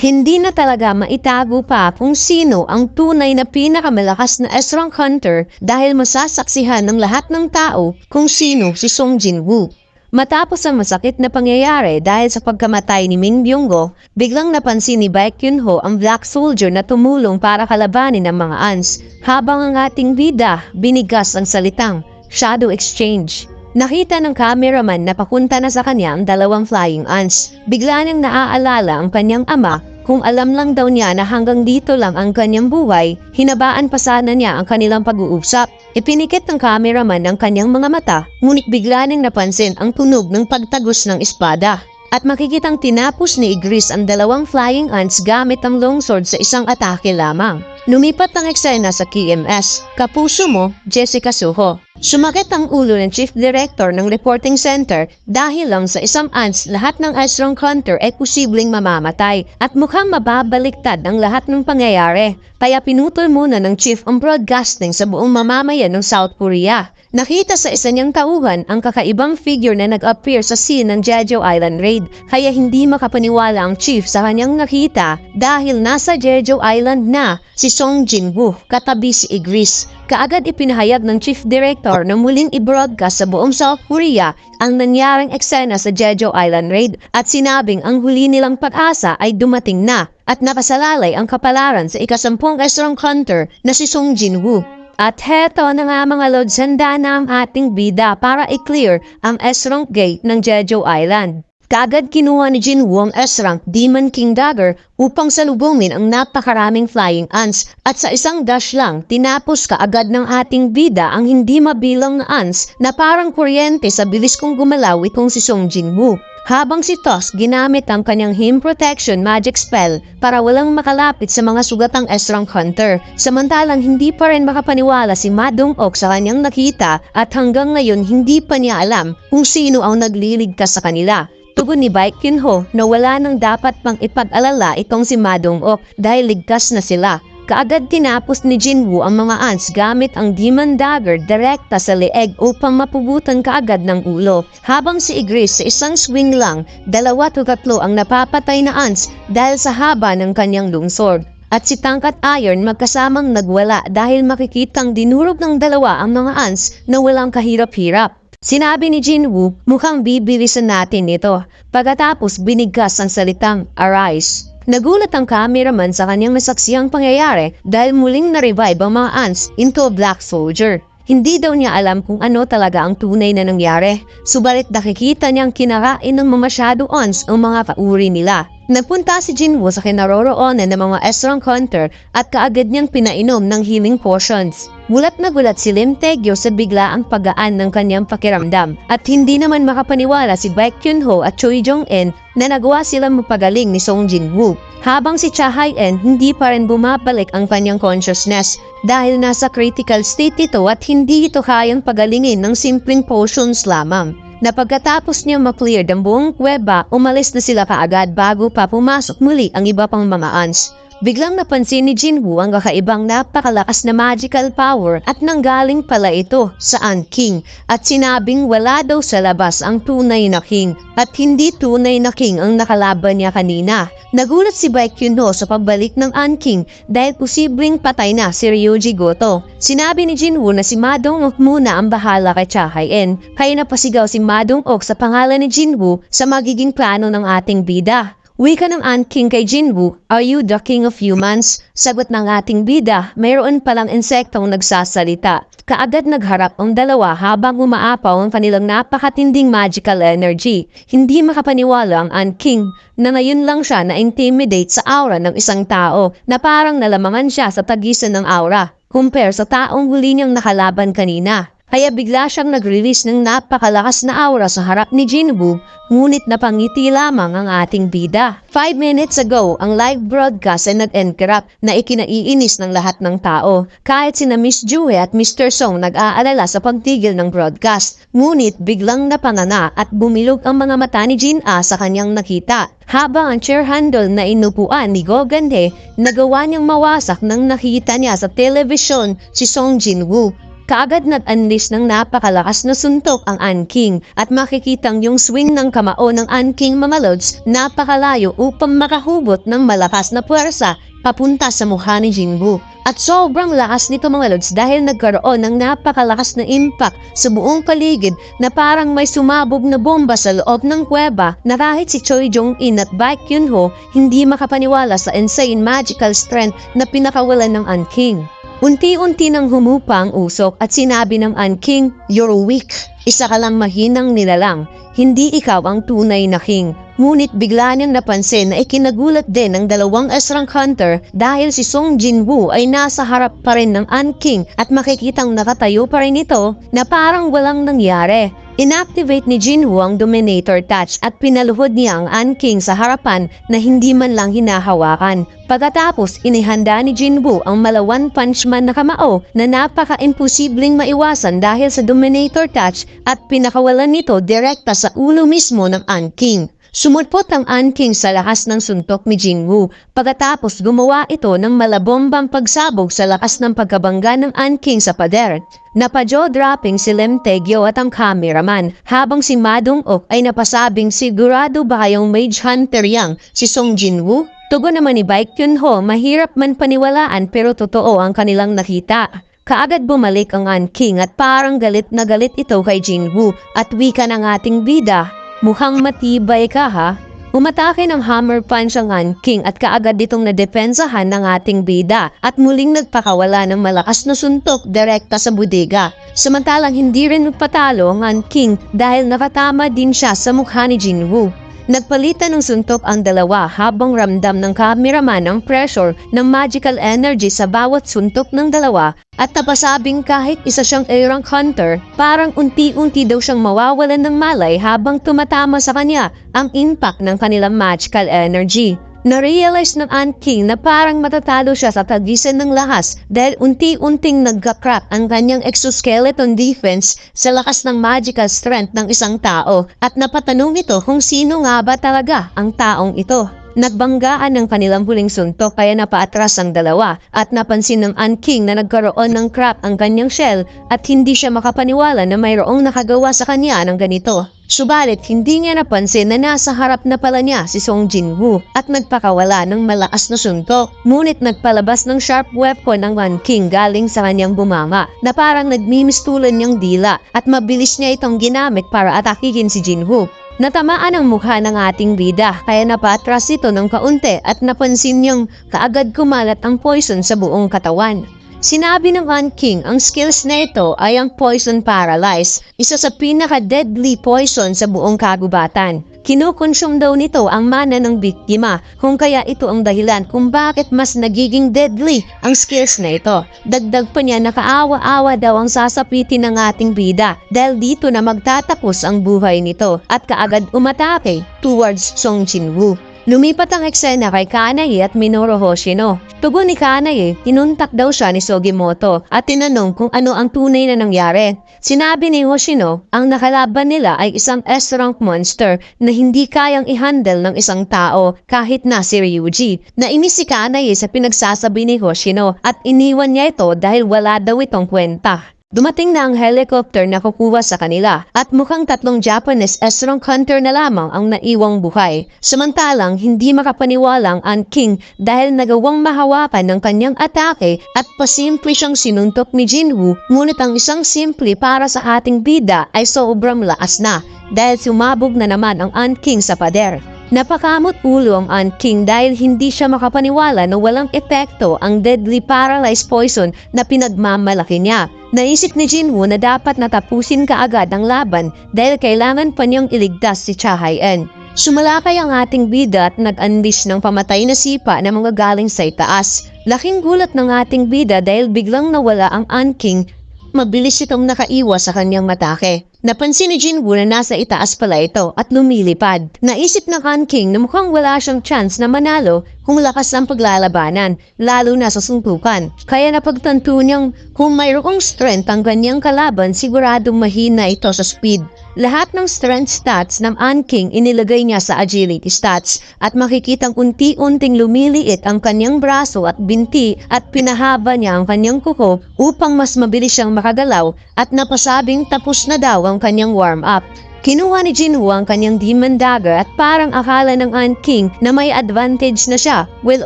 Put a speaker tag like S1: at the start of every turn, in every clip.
S1: Hindi na talaga maitago pa kung sino ang tunay na pinakamalakas na S-rank hunter dahil masasaksihan ng lahat ng tao kung sino si Song Jin-woo. Matapos ang masakit na pangyayari dahil sa pagkamatay ni Min Byung-go, biglang napansin ni Baek Kyun-ho ang Black Soldier na tumulong para kalabanin ang mga ants, habang ang ating bida binigas ang salitang shadow exchange. Nakita ng cameraman na papunta na sa kanya ang dalawang flying ants. Bigla niyang naaalala ang kanyang ama. Kung alam lang daw niya na hanggang dito lang ang kanyang buhay, hinabaan pa sana niya ang kanilang pag-uusap. Ipinikit ng cameraman ang kanyang mga mata, ngunit bigla niyang napansin ang tunog ng pagtagos ng espada. At makikitang tinapos ni Igris ang dalawang flying ants gamit ang longsword sa isang atake lamang. Lumipat ang eksena sa KMS, Kapuso Mo, Jessica Suho. Sumakit ang ulo ng Chief Director ng Reporting Center dahil lang sa isang ants lahat ng S-rank hunter ay posibleng mamamatay at mukhang mababaliktad ang lahat ng pangyayari. Kaya pinutol muna ng Chief ang broadcasting sa buong mamamayan ng South Korea. Nakita sa isa niyang tauhan ang kakaibang figure na nag-appear sa scene ng Jeju Island raid, kaya hindi makapaniwala ang Chief sa kanyang nakita dahil nasa Jeju Island na si Song Jin-woo katabi si Igris. Kaagad ipinahayag ng Chief Director na muling i-broadcast sa buong South Korea ang nangyaring eksena sa Jeju Island raid at sinabing ang huli nilang pag-asa ay dumating na at napasalalay ang kapalaran sa ika-10 S-rank hunter na si Song Jin-woo. At heto na nga mga lods, handa na ang ating bida para i-clear ang S-rank gate ng Jeju Island. Kaagad kinuha ni Jin-woo ang S-rank Demon King Dagger upang salubungin ang napakaraming flying ants at sa isang dash lang tinapos kaagad ng ating bida ang hindi mabilang na ants na parang kuryente sa bilis kong gumalaw itong si Song Jin-woo. Habang si Tos ginamit ang kanyang Him Protection Magic Spell para walang makalapit sa mga sugatang S-rank hunter. Samantalang hindi pa rin makapaniwala si Ma Dong-ok sa kanyang nakita at hanggang ngayon hindi pa niya alam kung sino ang nagliligtas sa kanila. Tugon ni Baek Kyun-ho na wala nang dapat pang ipag-alala itong si Ma Dong-ok dahil ligtas na sila. Kaagad tinapos ni Jin-woo ang mga ants gamit ang Demon Dagger direkta sa leeg upang mapugutan kaagad ng ulo. Habang si Igris sa isang swing lang, 2-3 ang napapatay na ants dahil sa haba ng kanyang longsword. At si Tangkat Iron magkasamang nagwala dahil makikitang dinurog ng dalawa ang mga ants na walang kahirap-hirap. Sinabi ni Jin-woo, mukhang bibilisan natin ito. Pagkatapos binigkas ang salitang arise. Nagulat ang cameraman sa kanyang nasaksiyang pangyayari dahil muling na-revive ang mga ants into a Black Soldier. Hindi daw niya alam kung ano talaga ang tunay na nangyari, subalit nakikita niyang kinakain ng mamasyado ants ang mga kauri nila. Nagpunta si Jin-woo sa kinaroroonan ng mga S-rank hunter at kaagad niyang pinainom ng healing potions. Gulat na gulat si Lim Tae-gyo sa biglaang paggaan ng kanyang pakiramdam at hindi naman makapaniwala si Baek Kyun-ho at Choi Jong-in na nagawa silang mapagaling ni Song Jin-woo. Habang si Cha Hae-in hindi pa rin bumabalik ang kanyang consciousness dahil nasa critical state ito at hindi ito kayang pagalingin ng simpleng potions lamang. Na pagkatapos niya ma-clear ang buong kuweba, umalis na sila kaagad bago pa pumasok muli ang iba pang mga ants. Biglang napansin ni Jin-woo ang kakaibang napakalakas na magical power at nanggaling pala ito sa Ant King at sinabing wala daw sa labas ang tunay na king at hindi tunay na king ang nakalaban niya kanina. Nagulat si Baek Kyun-ho sa pagbalik ng Ant King dahil posibleng patay na si Ryuji Goto. Sinabi ni Jin-woo na si Ma Dong-ok muna ang bahala kay Cha Hae-in, kaya napasigaw si Ma Dong-ok sa pangalan ni Jin-woo sa magiging plano ng ating bida. Wika ng Ant King kay Jin-woo, "Are you the king of humans?" Sagot ng ating bida, mayroon palang insektong nagsasalita. Kaagad nagharap ang dalawa habang umaapaw ang kanilang napakatinding magical energy. Hindi makapaniwala ang Ant King na ngayon lang siya na-intimidate sa aura ng isang tao na parang nalamangan siya sa tagisan ng aura compare sa taong huli niyang nakalaban kanina. Kaya bigla siyang nag-release ng napakalakas na aura sa harap ni Jin-woo, ngunit napangiti lamang ang ating bida. 5 minutes ago, ang live broadcast ay nag-encrypt na ikinaiinis ng lahat ng tao. Kahit sina Miss Jue at Mr. Song nag-aalala sa pagtigil ng broadcast. Ngunit biglang napanganga at bumilog ang mga mata ni Jin-ah sa kanyang nakita. Habang ang chair handle na inupuan ni Go Gande, nagawa niyang mawasak nang nakita niya sa telebisyon si Song Jin-woo. Kaagad nag-unleash ng napakalakas na suntok ang An-King at makikitang yung swing ng kamao ng An-King mga lods napakalayo upang makahubot ng malakas na puwersa papunta sa mukha ni Jinwoo. At sobrang lakas nito mga lods dahil nagkaroon ng napakalakas na impact sa buong paligid na parang may sumabog na bomba sa loob ng kuweba na kahit si Choi Jong-in at Baek Kyun-ho hindi makapaniwala sa insane magical strength na pinakawalan ng An-King. Unti-unti nang humupa ang usok at sinabi ng An-King, "You're weak. Isa ka lang mahinang nilalang. Hindi ikaw ang tunay na king." Ngunit bigla niyang napansin na ikinagulat din ng dalawang S-rank hunter dahil si Song Jinwoo ay nasa harap pa rin ng An-King at makikitang nakatayo pa rin ito na parang walang nangyari. Inactivate ni Jinwoo ang Dominator Touch at pinaluhod niya ang An-King sa harapan na hindi man lang hinahawakan. Pagkatapos, inihanda ni Jinwoo ang malawan punchman na kamao na napaka-imposibleng maiwasan dahil sa Dominator Touch at pinakawalan nito direkta sa ulo mismo ng An-King. Sumulpot ang An-King sa lakas ng suntok ni Jinwoo. Pagkatapos gumawa ito ng malabombang pagsabog sa lakas ng pagkabangga ng An-King sa pader. Napajaw dropping si Lim Tae-gyo at ang cameraman habang si Ma Dong-ok ay napasabing sigurado ba kayong mage hunter yang si Song Jinwoo? Tugon naman ni Baek Kyun-ho, mahirap man paniwalaan pero totoo ang kanilang nakita. Kaagad bumalik ang An-King at parang galit na galit ito kay Jinwoo at wika ng ating bida. "Mukhang matibay ka ha?" Umatake ng hammer punch ang An-King at kaagad ditong nadepensahan ng ating bida at muling nagpakawala ng malakas na suntok direkta sa bodega. Samantalang hindi rin nagpatalo ang An-King dahil nakatama din siya sa mukha ni Jinwoo. Nagpalitan ng suntok ang dalawa habang ramdam ng cameraman ang pressure ng magical energy sa bawat suntok ng dalawa at napasabing kahit isa siyang A-rank hunter, parang unti-unti daw siyang mawawalan ng malay habang tumatama sa kanya ang impact ng kanilang magical energy. Na-realize ng An-King na parang matatalo siya sa tagisan ng lahas dahil unti-unting nagka-crack ang kanyang exoskeleton defense sa lakas ng magical strength ng isang tao at napatanong ito kung sino nga ba talaga ang taong ito. Nagbanggaan ng kanilang huling suntok kaya napaatras ang dalawa at napansin ng An-King na nagkaroon ng crack ang kanyang shell at hindi siya makapaniwala na mayroong nakagawa sa kanya ng ganito. Subalit hindi niya napansin na nasa harap na pala niya si Song Jinwoo at nagpakawala ng malakas na suntok. Ngunit nagpalabas ng sharp weapon ang An-King galing sa kanyang bumanga na parang nagmimistulan niyang dila at mabilis niya itong ginamit para atakihin si Jinwoo. Natamaan ang mukha ng ating bida kaya napatras ito ng kaunti at napansin niyang kaagad kumalat ang poison sa buong katawan. Sinabi ng An-King ang skills na ito ay ang Poison Paralyze, isa sa pinaka-deadly poison sa buong kagubatan. Kinukonsume daw nito ang mana ng biktima kung kaya ito ang dahilan kung bakit mas nagiging deadly ang skills na ito. Dagdag pa niya na kaawa-awa daw ang sasapitin ng ating bida dahil dito na magtatapos ang buhay nito at kaagad umatake towards Song Jinwoo. Lumipat ang eksena kay Kanae at Minoru Hoshino. Tugon ni Kanae, tinuntak daw siya ni Sugimoto at tinanong kung ano ang tunay na nangyari. Sinabi ni Hoshino, ang nakalaban nila ay isang S-rank monster na hindi kayang i-handle ng isang tao kahit na si Ryuji. Nainis si Kanae sa pinagsasabi ni Hoshino at iniwan niya ito dahil wala daw itong kwenta. Dumating na ang helicopter na kukuha sa kanila at mukhang 3 Japanese S-rank hunter na lamang ang naiwang buhay. Samantalang hindi makapaniwala ang An-King dahil nagawang mahawakan ng kanyang atake at pasimple siyang sinuntok ni Jinwoo, ngunit ang isang simple para sa ating bida ay sobrang lakas na dahil sumabog na naman ang An-King sa pader. Napakamot ulo ang An-King dahil hindi siya makapaniwala na walang epekto ang deadly paralyzed poison na pinagmamalaki niya. Naisip ni Jinwoo na dapat natapusin kaagad ang laban dahil kailangan pa niyang iligtas si Cha Hae-in. Sumalakay ang ating bida at nag-unleash ng pamatay na sipa na mga galing sa itaas. Laking gulat ng ating bida dahil biglang nawala ang An-King. Mabilis itong nakaiwas sa kanyang matake. Napansin ni Jinwoo na nasa itaas pala ito at lumilipad. Naisip ng Han King na mukhang wala siyang chance na manalo kung lakas ang paglalabanan, lalo na sa suntukan. Kaya napagtanto niyang kung mayroong strength ang kanyang kalaban, siguradong mahina ito sa speed. Lahat ng strength stats ng Han King inilagay niya sa agility stats at makikitang unti-unting lumiliit ang kanyang braso at binti at pinahaba niya ang kanyang kuko upang mas mabilis siyang makagalaw at napasabing tapos na daw ang kanyang warm-up. Kinuha ni Jinwoo ang kanyang demon dagger at parang akala ng Han King na may advantage na siya. Well,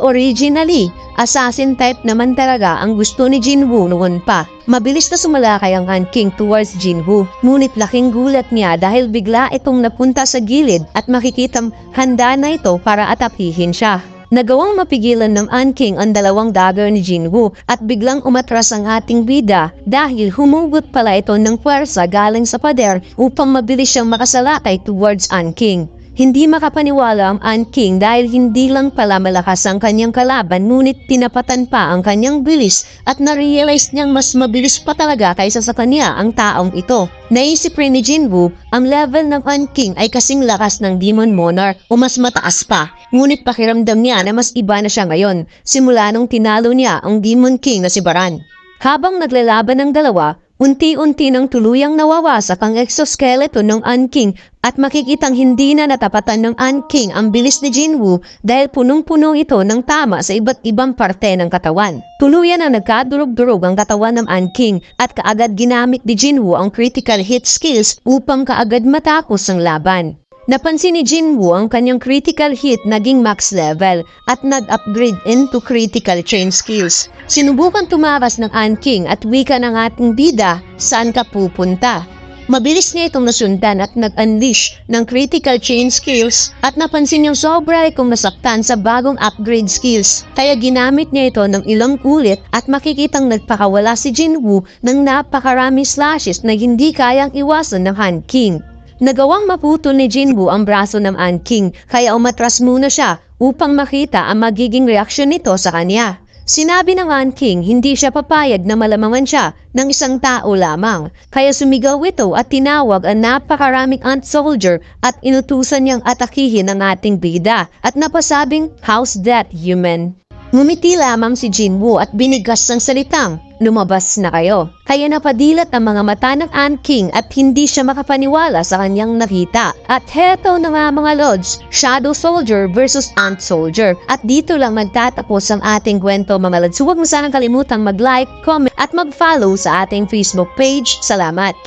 S1: originally, assassin type naman talaga ang gusto ni Jinwoo noon pa. Mabilis na sumalakay ang Han King towards Jinwoo. Ngunit laking gulat niya dahil bigla itong napunta sa gilid at makikitang handa na ito para atakihin siya. Nagawang mapigilan ng Han King ang dalawang dagger ni Jinwoo at biglang umatras ang ating bida dahil humugot pala ito ng puwersa galing sa pader upang mabilis siyang makasalakay towards Han King. Hindi makapaniwala ang Han King dahil hindi lang pala malakas ang kanyang kalaban ngunit tinapatan pa ang kanyang bilis at na-realize niyang mas mabilis pa talaga kaysa sa kanya ang taong ito. Naisip rin ni Jinwoo ang level ng Han King ay kasing lakas ng Demon Monarch o mas mataas pa. Ngunit pakiramdam niya na mas iba na siya ngayon simula nung tinalo niya ang Demon King na si Baran. Habang naglalaban ng dalawa, unti-unti nang tuluyang nawawasak ang exoskeleton ng Han King at makikitang hindi na natapatan ng Han King ang bilis ni Jinwoo dahil punong-puno ito ng tama sa iba't ibang parte ng katawan. Tuluyan na nagkadurog-durog ang katawan ng Han King at kaagad ginamit ni Jinwoo ang critical hit skills upang kaagad matapos ang laban. Napansin ni Jinwoo ang kanyang critical hit naging max level at nag-upgrade into critical chain skills. Sinubukan tumakas ng Han King at wika ng ating bida, saan ka pupunta? Mabilis niya itong nasundan at nag-unleash ng critical chain skills at napansin niyang sobra itong nasaktan sa bagong upgrade skills. Kaya ginamit niya ito ng ilang ulit at makikitang nagpakawala si Jinwoo ng napakaraming slashes na hindi kayang iwasan ng Han King. Nagawang maputol ni Jinwoo ang braso ng Han King kaya umatras muna siya upang makita ang magiging reaksyon nito sa kanya. Sinabi ng Han King hindi siya papayag na malamangan siya ng isang tao lamang kaya sumigaw ito at tinawag ang napakaraming ant soldier at inutusan niyang atakihin ang ating bida at napasabing, "How's that, human?" Ngumiti lamang si Jinwoo at binigas ng salitang, "Lumabas na kayo." Kaya napadilat ang mga mata ng Han King at hindi siya makapaniwala sa kanyang nakita. At heto na nga mga lords, Shadow Soldier versus Ant Soldier. At dito lang magtatapos ang ating kwento mga lords. Huwag mo sanang kalimutang mag-like, comment at mag-follow sa ating Facebook page. Salamat!